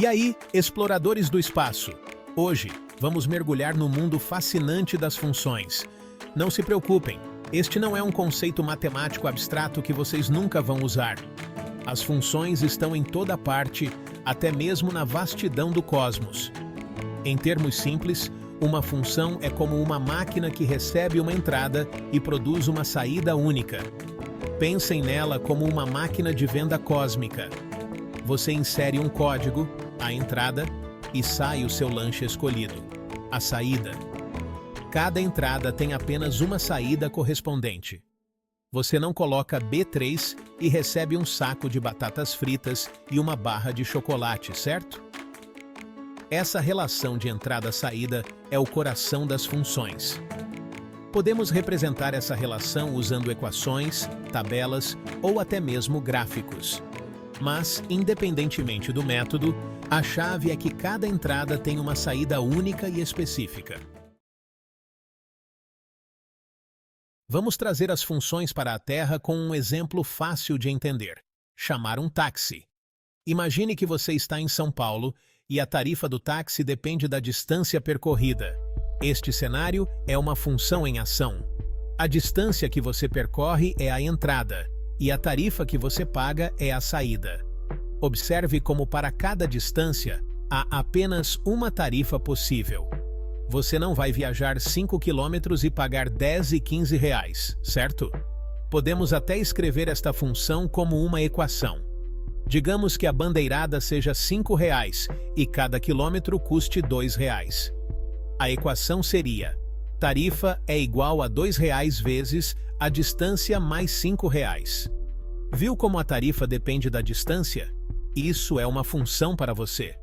E aí, exploradores do espaço? Hoje, vamos mergulhar no mundo fascinante das funções. Não se preocupem, este não é um conceito matemático abstrato que vocês nunca vão usar. As funções estão em toda parte, até mesmo na vastidão do cosmos. Em termos simples, uma função é como uma máquina que recebe uma entrada e produz uma saída única. Pensem nela como uma máquina de venda cósmica. Você insere um código, a entrada, e sai o seu lanche escolhido, a saída. Cada entrada tem apenas uma saída correspondente. Você não coloca B3 e recebe um saco de batatas fritas e uma barra de chocolate, certo? Essa relação de entrada-saída é o coração das funções. Podemos representar essa relação usando equações, tabelas ou até mesmo gráficos. Mas, independentemente do método, a chave é que cada entrada tem uma saída única e específica. Vamos trazer as funções para a Terra com um exemplo fácil de entender: chamar um táxi. Imagine que você está em São Paulo e a tarifa do táxi depende da distância percorrida. Este cenário é uma função em ação. A distância que você percorre é a entrada, e a tarifa que você paga é a saída. Observe como para cada distância há apenas uma tarifa possível. Você não vai viajar 5 quilômetros e pagar 10 e 15 reais, certo? Podemos até escrever esta função como uma equação. Digamos que a bandeirada seja 5 reais e cada quilômetro custe 2 reais. A equação seria: tarifa é igual a 2 reais vezes a distância mais 5 reais. Viu como a tarifa depende da distância? Isso é uma função para você.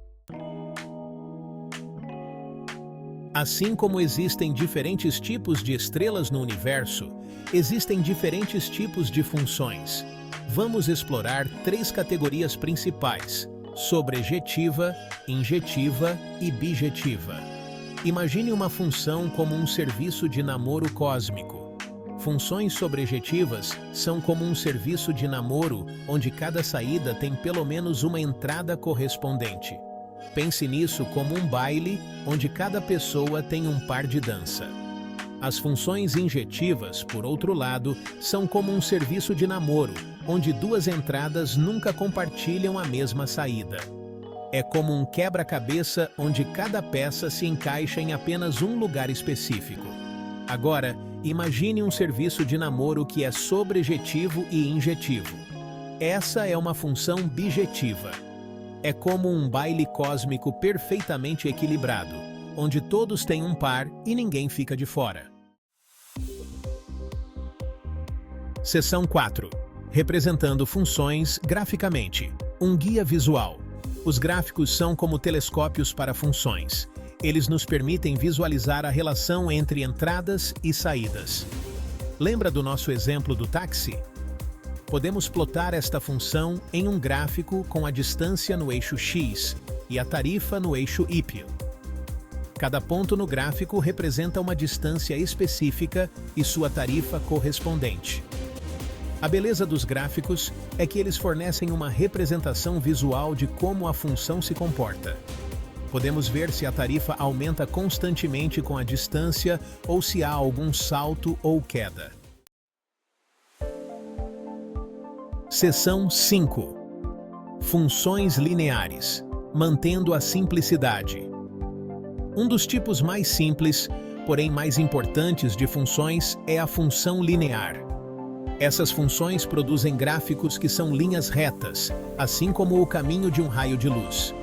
Assim como existem diferentes tipos de estrelas no universo, existem diferentes tipos de funções. Vamos explorar 3 categorias principais: sobrejetiva, injetiva e bijetiva. Imagine uma função como um serviço de namoro cósmico. Funções sobrejetivas são como um serviço de namoro onde cada saída tem pelo menos uma entrada correspondente. Pense nisso como um baile onde cada pessoa tem um par de dança. As funções injetivas, por outro lado, são como um serviço de namoro onde 2 entradas nunca compartilham a mesma saída. É como um quebra-cabeça onde cada peça se encaixa em apenas um lugar específico. Agora, imagine um serviço de namoro que é sobrejetivo e injetivo. Essa é uma função bijetiva. É como um baile cósmico perfeitamente equilibrado, onde todos têm um par e ninguém fica de fora. Seção 4. Representando funções graficamente. Um guia visual. Os gráficos são como telescópios para funções. Eles nos permitem visualizar a relação entre entradas e saídas. Lembra do nosso exemplo do táxi? Podemos plotar esta função em um gráfico com a distância no eixo X e a tarifa no eixo Y. Cada ponto no gráfico representa uma distância específica e sua tarifa correspondente. A beleza dos gráficos é que eles fornecem uma representação visual de como a função se comporta. Podemos ver se a tarifa aumenta constantemente com a distância ou se há algum salto ou queda. Seção 5. Funções lineares, mantendo a simplicidade. Um dos tipos mais simples, porém mais importantes de funções é a função linear. Essas funções produzem gráficos que são linhas retas, assim como o caminho de um raio de luz.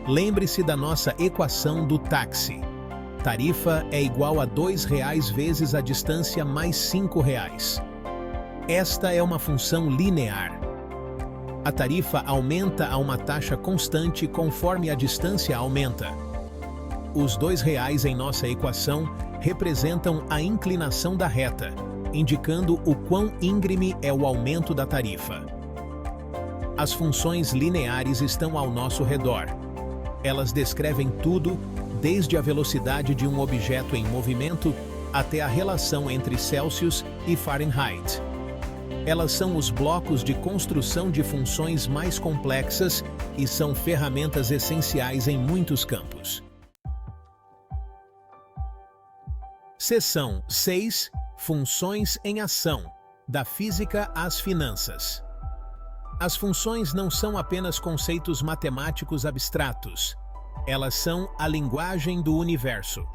Lembre-se da nossa equação do táxi. Tarifa é igual a 2 reais vezes a distância mais 5 reais. Esta é uma função linear. A tarifa aumenta a uma taxa constante conforme a distância aumenta. Os 2 reais em nossa equação representam a inclinação da reta, indicando o quão íngreme é o aumento da tarifa. As funções lineares estão ao nosso redor. Elas descrevem tudo, desde a velocidade de um objeto em movimento até a relação entre Celsius e Fahrenheit. Elas são os blocos de construção de funções mais complexas e são ferramentas essenciais em muitos campos. Seção 6. Funções em ação, da física às finanças. As funções não são apenas conceitos matemáticos abstratos. Elas são a linguagem do universo.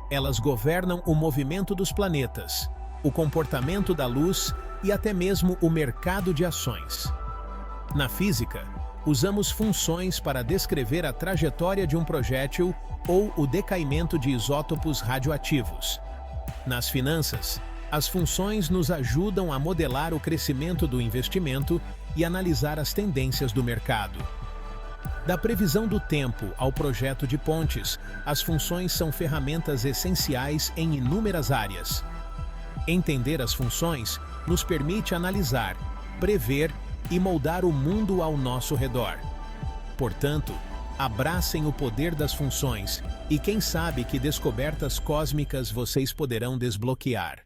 Elas governam o movimento dos planetas, o comportamento da luz e até mesmo o mercado de ações. Na física, usamos funções para descrever a trajetória de um projétil ou o decaimento de isótopos radioativos. Nas finanças, as funções nos ajudam a modelar o crescimento do investimento e analisar as tendências do mercado. Da previsão do tempo ao projeto de pontes, as funções são ferramentas essenciais em inúmeras áreas. Entender as funções nos permite analisar, prever e moldar o mundo ao nosso redor. Portanto, abracem o poder das funções e quem sabe que descobertas cósmicas vocês poderão desbloquear.